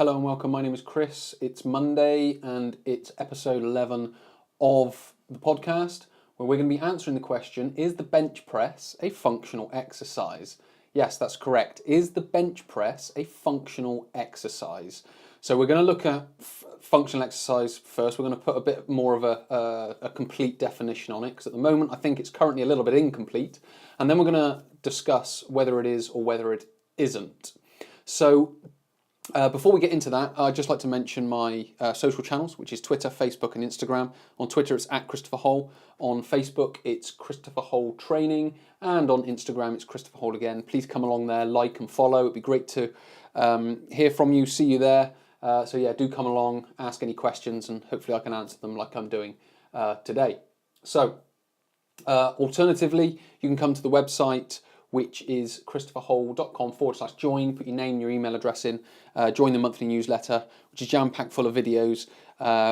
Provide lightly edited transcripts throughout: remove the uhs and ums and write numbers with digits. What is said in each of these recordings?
Hello and welcome. My name is Chris. It's Monday and it's episode 11 of the podcast where we're going to be answering the question, is the bench press a functional exercise? Yes, that's correct. Is the bench press a functional exercise? So we're going to look at functional exercise first. We're going to put a bit more of a complete definition on it because at the moment I think it's currently a little bit incomplete. And then we're going to discuss whether it is or whether it isn't. So before we get into that, I'd just like to mention my social channels, which is Twitter, Facebook and Instagram. On Twitter it's at Christopher Hole, on Facebook it's Christopher Hole Training, and on Instagram it's Christopher Hole again. Please come along there, like and follow. It'd be great to hear from you, see you there. So yeah, do come along, ask any questions and hopefully I can answer them like I'm doing today. So alternatively, you can come to the website, which is christopherhole.com/join. Put your name, your email address in, join the monthly newsletter, which is jam-packed full of videos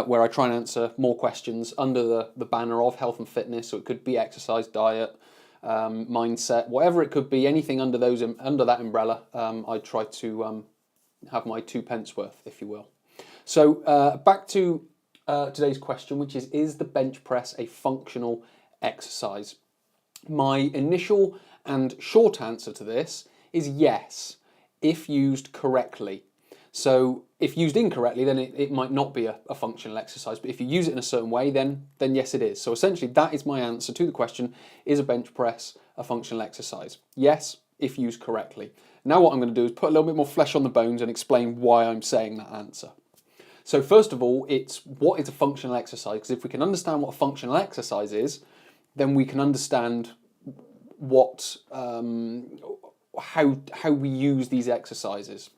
where I try and answer more questions under the banner of health and fitness. So it could be exercise, diet, mindset, whatever it could be, anything under that umbrella. I try to have my 2 pence worth, if you will. So back to today's question, which is the bench press a functional exercise? My initial and short answer to this is yes, if used correctly. So if used incorrectly, then it might not be a functional exercise, but if you use it in a certain way, then yes it is. So essentially that is my answer to the question, is a bench press a functional exercise? Yes, if used correctly. Now what I'm going to do is put a little bit more flesh on the bones and explain why I'm saying that answer. So first of all, it's what is a functional exercise? Because if we can understand what a functional exercise is, then we can understand what how we use these exercises.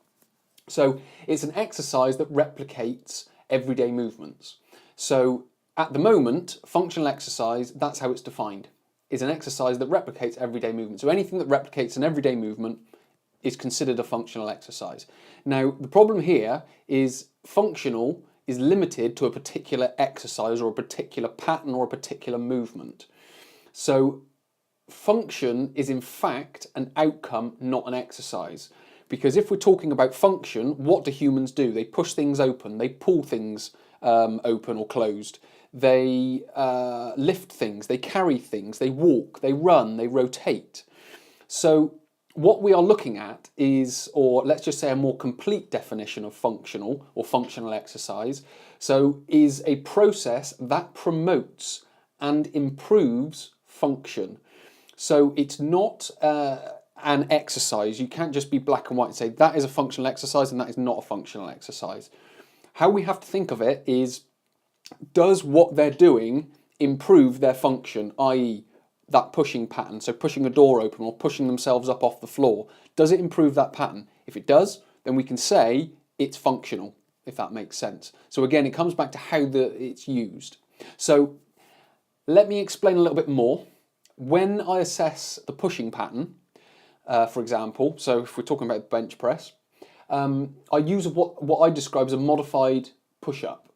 So it's an exercise that replicates everyday movements. So at the moment, functional exercise, that's how it's defined, is an exercise that replicates everyday movement. So anything that replicates an everyday movement is considered a functional exercise. Now the problem here is functional is limited to a particular exercise or a particular pattern or a particular movement. So function is in fact an outcome, not an exercise. Because if we're talking about function, what do humans do? They push things open, they pull things open or closed, they lift things, they carry things, they walk, they run, they rotate. So what we are looking at is, or let's just say a more complete definition of functional or functional exercise, so is a process that promotes and improves function. So it's not an exercise. You can't just be black and white and say that is a functional exercise and that is not a functional exercise. How we have to think of it is, does what they're doing improve their function, i.e. that pushing pattern, so pushing a door open or pushing themselves up off the floor, does it improve that pattern? If it does, then we can say it's functional, if that makes sense. So again, it comes back to how it's used. So let me explain a little bit more. When I assess the pushing pattern, for example, so if we're talking about bench press, I use what I describe as a modified push-up.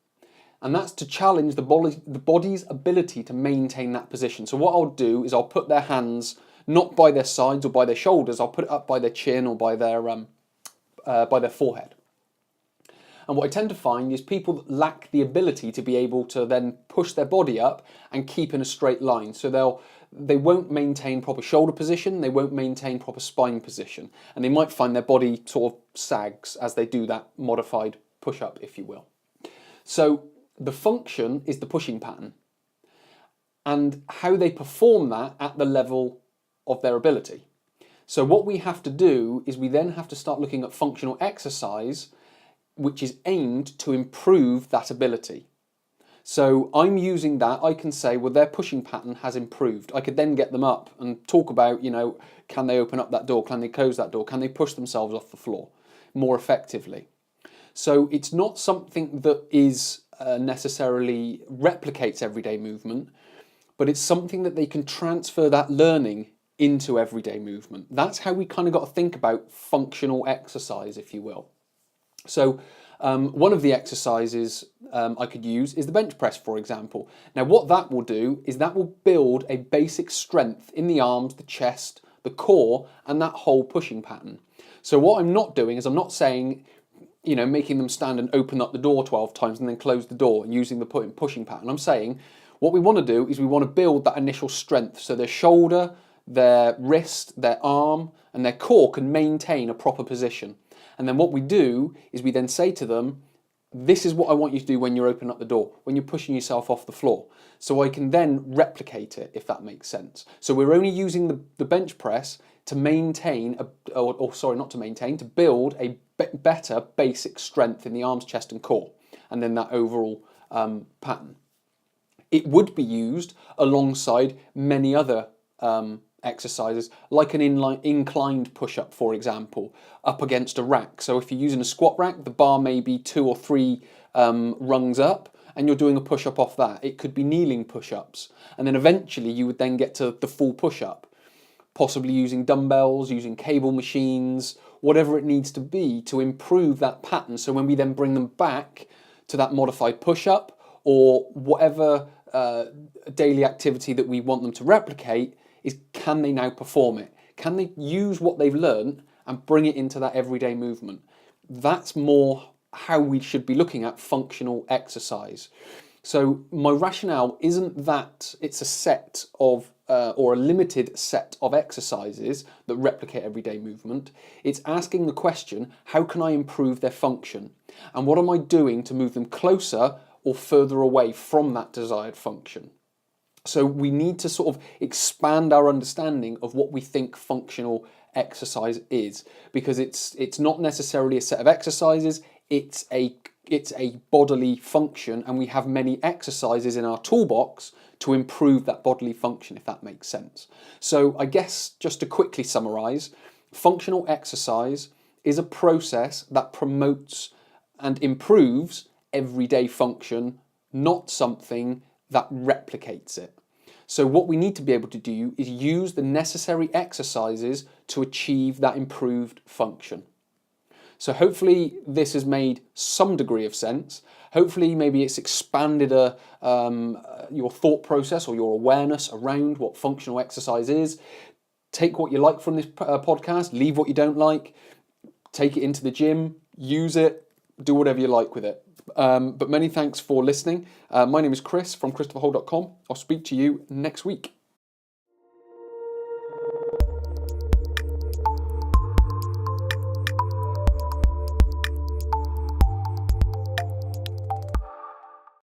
And that's to challenge the body's ability to maintain that position. So what I'll do is I'll put their hands not by their sides or by their shoulders, I'll put it up by their chin or by their forehead. And what I tend to find is people that lack the ability to be able to then push their body up and keep in a straight line. So they won't maintain proper shoulder position, they won't maintain proper spine position, and they might find their body sort of sags as they do that modified push-up, if you will. So the function is the pushing pattern and how they perform that at the level of their ability. So what we have to do is we then have to start looking at functional exercise which is aimed to improve that ability. So I'm using that, I can say, well, their pushing pattern has improved. I could then get them up and talk about, can they open up that door? Can they close that door? Can they push themselves off the floor more effectively? So it's not something that is necessarily replicates everyday movement, but it's something that they can transfer that learning into everyday movement. That's how we kind of got to think about functional exercise, if you will. So one of the exercises I could use is the bench press, for example. Now what that will do is that will build a basic strength in the arms, the chest, the core, and that whole pushing pattern. So what I'm not doing is I'm not saying making them stand and open up the door 12 times and then close the door and using the pushing pattern. I'm saying what we want to do is we want to build that initial strength so their shoulder, their wrist, their arm, and their core can maintain a proper position. And then what we do is we then say to them, this is what I want you to do when you're opening up the door, when you're pushing yourself off the floor. So I can then replicate it, if that makes sense. So we're only using the bench press to maintain, to build a better basic strength in the arms, chest and core, and then that overall pattern. It would be used alongside many other exercises, like an inclined push-up, for example, up against a rack. So if you're using a squat rack, the bar may be 2 or 3 rungs up, and you're doing a push-up off that. It could be kneeling push-ups, and then eventually you would then get to the full push-up, possibly using dumbbells, using cable machines, whatever it needs to be to improve that pattern. So when we then bring them back to that modified push-up or whatever daily activity that we want them to replicate, is can they now perform it? Can they use what they've learned and bring it into that everyday movement? That's more how we should be looking at functional exercise. So my rationale isn't that it's a set of or a limited set of exercises that replicate everyday movement. It's asking the question, how can I improve their function? And what am I doing to move them closer or further away from that desired function? So we need to sort of expand our understanding of what we think functional exercise is, because it's not necessarily a set of exercises, it's a bodily function, and we have many exercises in our toolbox to improve that bodily function, if that makes sense. So I guess just to quickly summarize, functional exercise is a process that promotes and improves everyday function, not something that replicates it. So what we need to be able to do is use the necessary exercises to achieve that improved function. So hopefully this has made some degree of sense. Hopefully maybe it's expanded your thought process or your awareness around what functional exercise is. Take what you like from this podcast, leave what you don't like, take it into the gym, use it, do whatever you like with it. But many thanks for listening. My name is Chris from ChristopherHall.com. I'll speak to you next week.